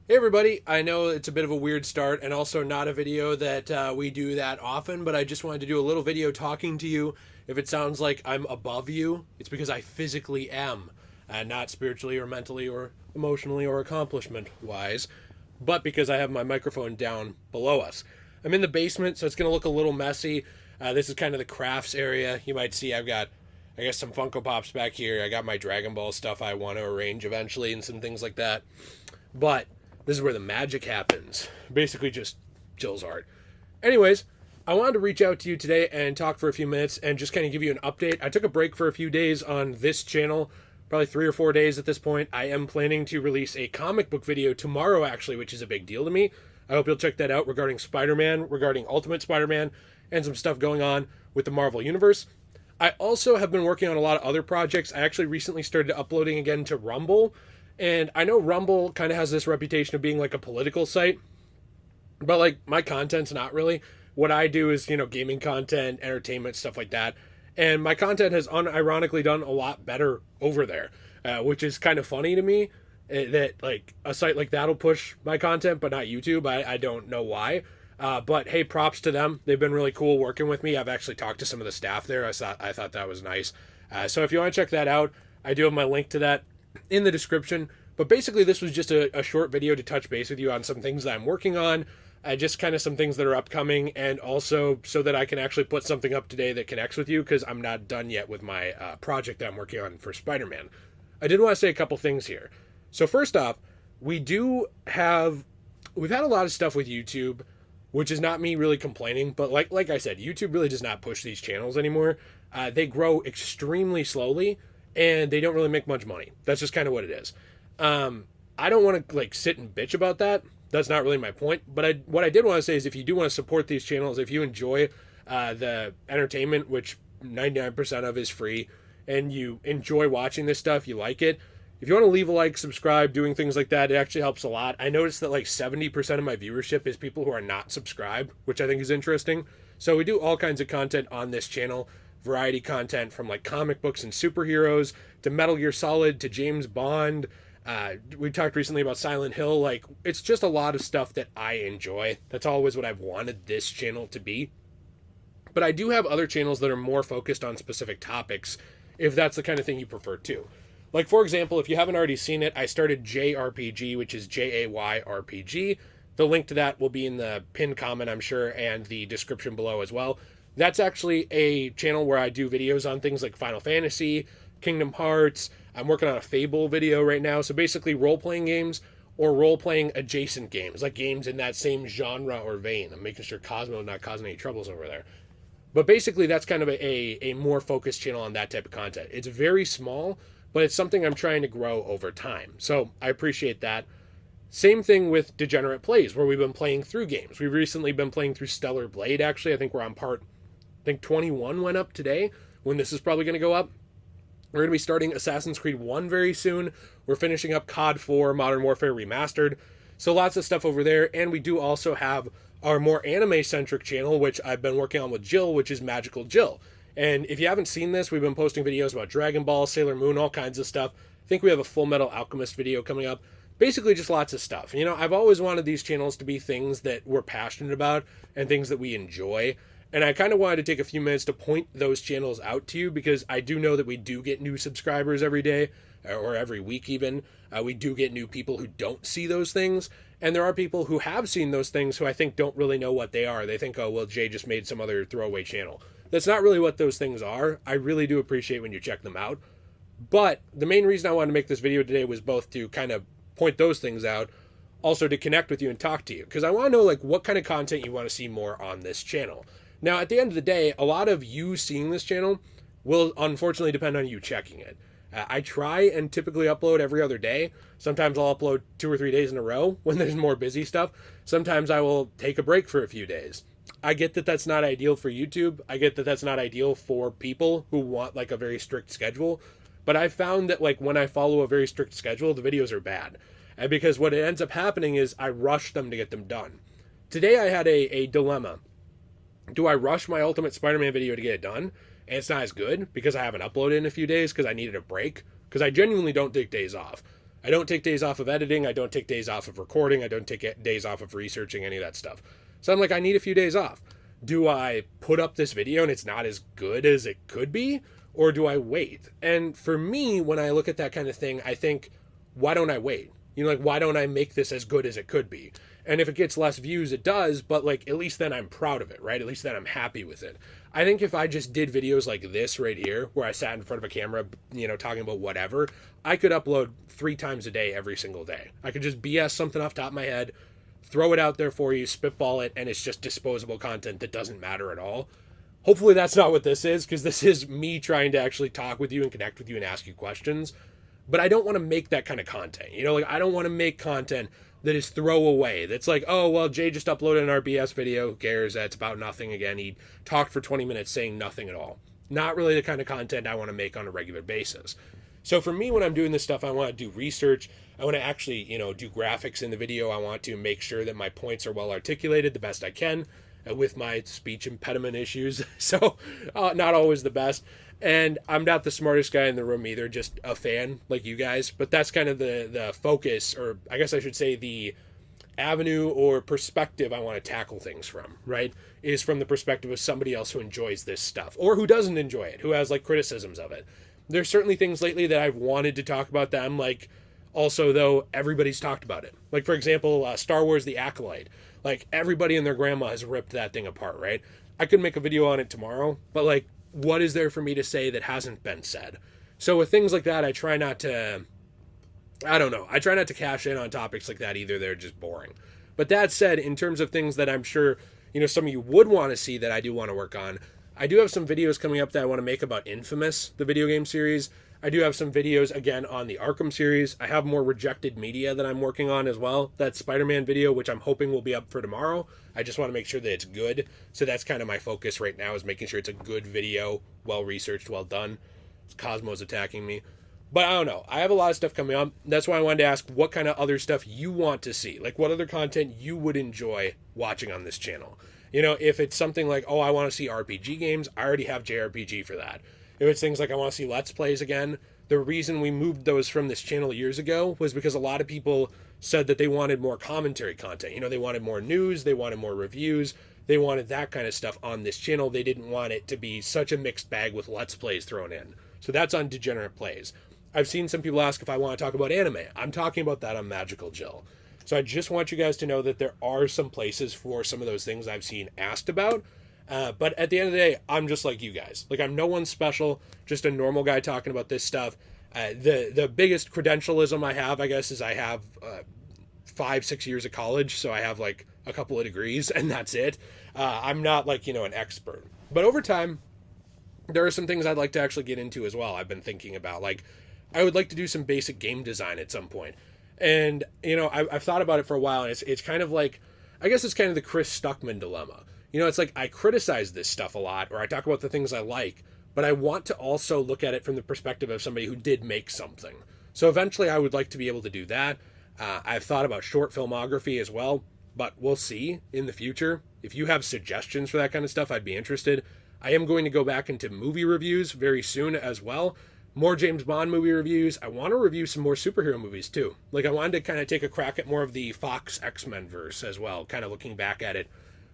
Hey everybody, I know it's a bit of a weird start and also not a video that we do that often, but I just wanted to do a little video talking to you. If it sounds like I'm above you, it's because I physically am, not spiritually or mentally or emotionally or accomplishment wise, but because I have my microphone down below us. I'm in the basement, so it's going to look a little messy. This is kind of the crafts area. You might see I've got, I guess, some Funko Pops back here. I got my Dragon Ball stuff I want to arrange eventually and some things like that. But this is where the magic happens. Basically, just Jill's art. Anyways, I wanted to reach out to you today and talk for a few minutes and just kind of give you an update. I took a break for a few days on this channel, probably 3 or 4 days at this point. I am planning to release a comic book video tomorrow, actually, which is a big deal to me. I hope you'll check that out regarding Spider-Man, regarding Ultimate Spider-Man, and some stuff going on with the Marvel Universe. I also have been working on a lot of other projects. I actually recently started uploading again to Rumble. And I know Rumble kind of has this reputation of being like a political site, but like my content's not really. What I do is, gaming content, entertainment, stuff like that. And my content has unironically done a lot better over there, which is kind of funny to me that like a site like that'll push my content, but not YouTube. I don't know why. But hey, props to them. They've been really cool working with me. I've actually talked to some of the staff there. I thought that was nice. So if you want to check that out, I do have my link to that in the description. But basically, this was just a short video to touch base with you on some things that I'm working on, just kind of some things that are upcoming, and also so that I can actually put something up today that connects with you, because I'm not done yet with my project that I'm working on for Spider-Man. I did want to say a couple things here. So first off, we've had a lot of stuff with YouTube, which is not me really complaining, but like I said, YouTube really does not push these channels anymore. They grow extremely slowly, and they don't really make much money. That's just kind of what it is. I don't want to like sit and bitch about that. That's not really my point. But what I did want to say is, if you do want to support these channels, if you enjoy the entertainment, which 99% of is free, and you enjoy watching this stuff, you like it, if you want to leave a like, subscribe, doing things like that, it actually helps a lot. I noticed that like 70% of my viewership is people who are not subscribed, which I think is interesting. So we do all kinds of content on this channel. Variety content from like comic books and superheroes to Metal Gear Solid to James Bond. We talked recently about Silent Hill. Like, it's just a lot of stuff that I enjoy. That's always what I've wanted this channel to be. But I do have other channels that are more focused on specific topics, if that's the kind of thing you prefer too. Like, for example, if you haven't already seen it, I started JayRPG, which is JayRPG. The link to that will be in the pinned comment, I'm sure, and the description below as well. That's actually a channel where I do videos on things like Final Fantasy, Kingdom Hearts. I'm working on a Fable video right now. So basically role-playing games or role-playing adjacent games, like games in that same genre or vein. I'm making sure Cosmo not causing any troubles over there. But basically that's kind of a more focused channel on that type of content. It's very small, but it's something I'm trying to grow over time. So I appreciate that. Same thing with Degenerate Plays, where we've been playing through games. We've recently been playing through Stellar Blade, actually. I think we're on part 21 went up today, when this is probably going to go up. We're going to be starting Assassin's Creed 1 very soon. We're finishing up COD 4, Modern Warfare Remastered. So lots of stuff over there. And we do also have our more anime-centric channel, which I've been working on with Jill, which is Magical Jill. And if you haven't seen this, we've been posting videos about Dragon Ball, Sailor Moon, all kinds of stuff. I think we have a Full Metal Alchemist video coming up. Basically just lots of stuff. I've always wanted these channels to be things that we're passionate about and things that we enjoy. And I kind of wanted to take a few minutes to point those channels out to you, because I do know that we do get new subscribers every day, or every week even. We do get new people who don't see those things. And there are people who have seen those things who I think don't really know what they are. They think, oh, well, Jay just made some other throwaway channel. That's not really what those things are. I really do appreciate when you check them out. But the main reason I wanted to make this video today was both to kind of point those things out, also to connect with you and talk to you, because I want to know like what kind of content you want to see more on this channel. Now, at the end of the day, a lot of you seeing this channel will unfortunately depend on you checking it. I try and typically upload every other day. Sometimes I'll upload 2 or 3 days in a row when there's more busy stuff. Sometimes I will take a break for a few days. I get that that's not ideal for YouTube. I get that that's not ideal for people who want like a very strict schedule. But I found that like when I follow a very strict schedule, the videos are bad. And because what ends up happening is I rush them to get them done. Today I had a dilemma. Do I rush my Ultimate Spider-Man video to get it done, and it's not as good because I haven't uploaded in a few days because I needed a break? Because I genuinely don't take days off. I don't take days off of editing. I don't take days off of recording. I don't take days off of researching any of that stuff. So I'm like, I need a few days off. Do I put up this video and it's not as good as it could be? Or do I wait? And for me, when I look at that kind of thing, I think, why don't I wait? Like, why don't I make this as good as it could be? And if it gets less views, it does, but like, at least then I'm proud of it, right? At least then I'm happy with it. I think if I just did videos like this right here, where I sat in front of a camera, talking about whatever, I could upload 3 times a day, every single day. I could just BS something off the top of my head, throw it out there for you, spitball it, and it's just disposable content that doesn't matter at all. Hopefully that's not what this is, because this is me trying to actually talk with you and connect with you and ask you questions. But I don't want to make that kind of content. I don't want to make content that is throwaway. That's like, oh, well, Jay just uploaded an RBS video. Who cares? That's about nothing again. He talked for 20 minutes saying nothing at all. Not really the kind of content I want to make on a regular basis. So for me, when I'm doing this stuff, I want to do research. I want to actually, do graphics in the video. I want to make sure that my points are well articulated the best I can with my speech impediment issues. So not always the best. And I'm not the smartest guy in the room either, just a fan like you guys. But that's kind of the focus, or I guess I should say the avenue or perspective I want to tackle things from, right? Is from the perspective of somebody else who enjoys this stuff, or who doesn't enjoy it, who has like criticisms of it. There's certainly things lately that I've wanted to talk about them, like also though everybody's talked about it. Like for example, Star Wars The Acolyte. Like everybody and their grandma has ripped that thing apart, right? I could make a video on it tomorrow, but like, what is there for me to say that hasn't been said? So with things like that, I try not to cash in on topics like that either. They're just boring. But that said, in terms of things that I'm sure, some of you would want to see that I do want to work on, I do have some videos coming up that I want to make about Infamous, the video game series. I do have some videos, again, on the Arkham series. I have more rejected media that I'm working on as well. That Spider-Man video, which I'm hoping will be up for tomorrow. I just want to make sure that it's good. So that's kind of my focus right now, is making sure it's a good video, well-researched, well done. Cosmo's attacking me. But I don't know. I have a lot of stuff coming up. That's why I wanted to ask what kind of other stuff you want to see. Like, what other content you would enjoy watching on this channel. If it's something like, oh, I want to see RPG games, I already have JayRPG for that. If it's things like I want to see Let's Plays again, the reason we moved those from this channel years ago was because a lot of people said that they wanted more commentary content. They wanted more news, they wanted more reviews, they wanted that kind of stuff on this channel. They didn't want it to be such a mixed bag with Let's Plays thrown in. So that's on Degenerate Plays. I've seen some people ask if I want to talk about anime. I'm talking about that on Magical Jill. So I just want you guys to know that there are some places for some of those things I've seen asked about. But at the end of the day, I'm just like you guys. Like, I'm no one special, just a normal guy talking about this stuff. The biggest credentialism I have, I guess, is I have 5-6 years of college, so I have like a couple of degrees, and that's it. I'm not like, an expert. But over time, there are some things I'd like to actually get into as well. I've been thinking about, like, I would like to do some basic game design at some point. And, I've thought about it for a while, and it's kind of like, I guess it's kind of the Chris Stuckman dilemma. It's like I criticize this stuff a lot, or I talk about the things I like, but I want to also look at it from the perspective of somebody who did make something. So eventually I would like to be able to do that. I've thought about short filmography as well, but we'll see in the future. If you have suggestions for that kind of stuff, I'd be interested. I am going to go back into movie reviews very soon as well. More James Bond movie reviews. I want to review some more superhero movies too. Like, I wanted to kind of take a crack at more of the Fox X-Men verse as well, kind of looking back at it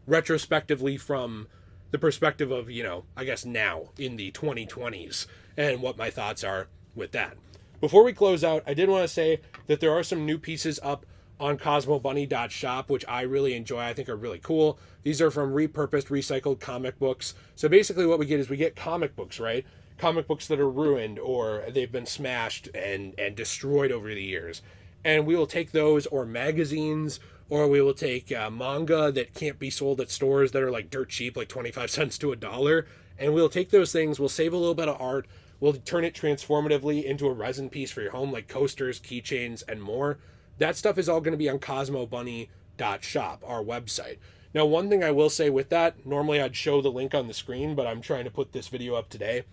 retrospectively from the perspective of, I guess now in the 2020s, and what my thoughts are with that. Before we close out, I did want to say that there are some new pieces up on CosmoBunny.shop, which I really enjoy. I think are really cool. These are from repurposed, recycled comic books. So basically what we get is we get comic books, right? Comic books that are ruined, or they've been smashed and destroyed over the years. And we will take those, or magazines, or we will take manga that can't be sold at stores that are like dirt cheap, like 25 cents to $1. And we'll take those things, we'll save a little bit of art, we'll turn it transformatively into a resin piece for your home, like coasters, keychains, and more. That stuff is all going to be on CosmoBunny.shop, our website. Now, one thing I will say with that, normally I'd show the link on the screen, but I'm trying to put this video up today.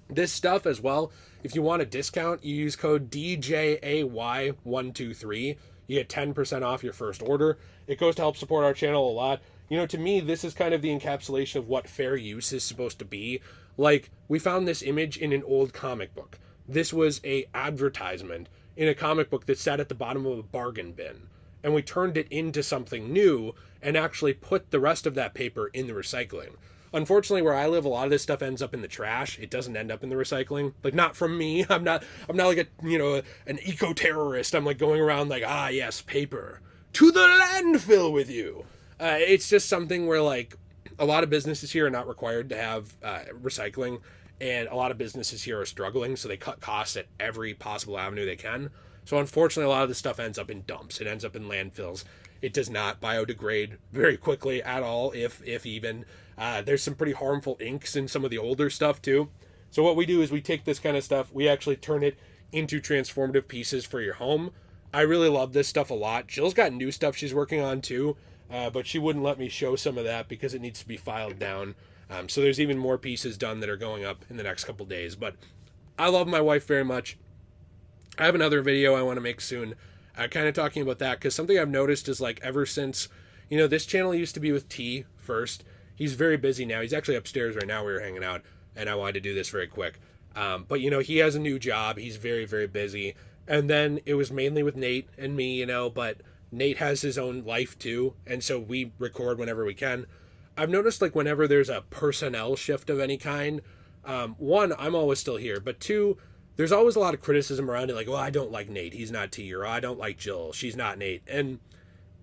This stuff as well, if you want a discount, you use code DJAY123. You get 10% off your first order. It goes to help support our channel a lot. To me, this is kind of the encapsulation of what fair use is supposed to be. Like, we found this image in an old comic book. This was a advertisement in a comic book that sat at the bottom of a bargain bin. And we turned it into something new and actually put the rest of that paper in the recycling. Unfortunately, where I live, a lot of this stuff ends up in the trash. It doesn't end up in the recycling. Like, not from me. I'm not like an eco-terrorist. I'm like going around like, ah, yes, paper to the landfill with you. It's just something where, like, a lot of businesses here are not required to have recycling, and a lot of businesses here are struggling, so they cut costs at every possible avenue they can. So unfortunately, a lot of this stuff ends up in dumps. It ends up in landfills. It does not biodegrade very quickly at all, if even. There's some pretty harmful inks in some of the older stuff too. So what we do is we take this kind of stuff, we actually turn it into transformative pieces for your home. I really love this stuff a lot. Jill's got new stuff she's working on too, but she wouldn't let me show some of that because it needs to be filed down. So there's even more pieces done that are going up in the next couple days. But I love my wife very much. I have another video I want to make soon, kind of talking about that, because something I've noticed is, like, ever since, this channel used to be with T first. He's very busy now. He's actually upstairs right now. We were hanging out, and I wanted to do this very quick. But, he has a new job. He's very, very busy. And then it was mainly with Nate and me, but Nate has his own life too, and so we record whenever we can. I've noticed, like, whenever there's a personnel shift of any kind, one, I'm always still here, but two, there's always a lot of criticism around it, like, well, I don't like Nate, he's not T, or I don't like Jill, she's not Nate, and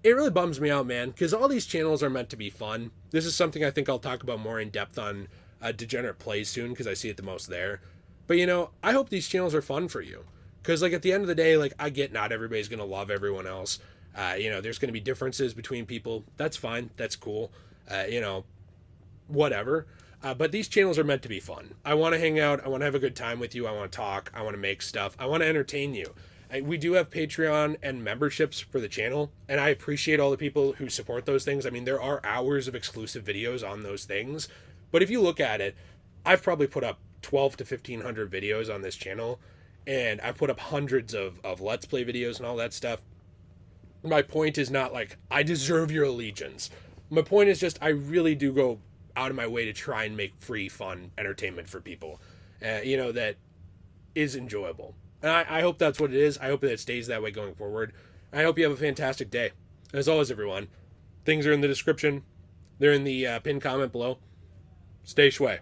it really bums me out, man, because all these channels are meant to be fun. This is something I think I'll talk about more in depth on Degenerate Plays soon, because I see it the most there. But, I hope these channels are fun for you, because, like, at the end of the day, like, I get not everybody's going to love everyone else. There's going to be differences between people. That's fine. That's cool. Whatever. But these channels are meant to be fun. I want to hang out. I want to have a good time with you. I want to talk. I want to make stuff. I want to entertain you. We do have Patreon and memberships for the channel, and I appreciate all the people who support those things. I mean, there are hours of exclusive videos on those things. But if you look at it, I've probably put up 12 to 1,500 videos on this channel, and I've put up hundreds of Let's Play videos and all that stuff. My point is not like I deserve your allegiance. My point is just I really do go out of my way to try and make free, fun entertainment for people, that is enjoyable. And I hope that's what it is. I hope that it stays that way going forward. I hope you have a fantastic day. As always, everyone, things are in the description. They're in the pinned comment below. Stay shway.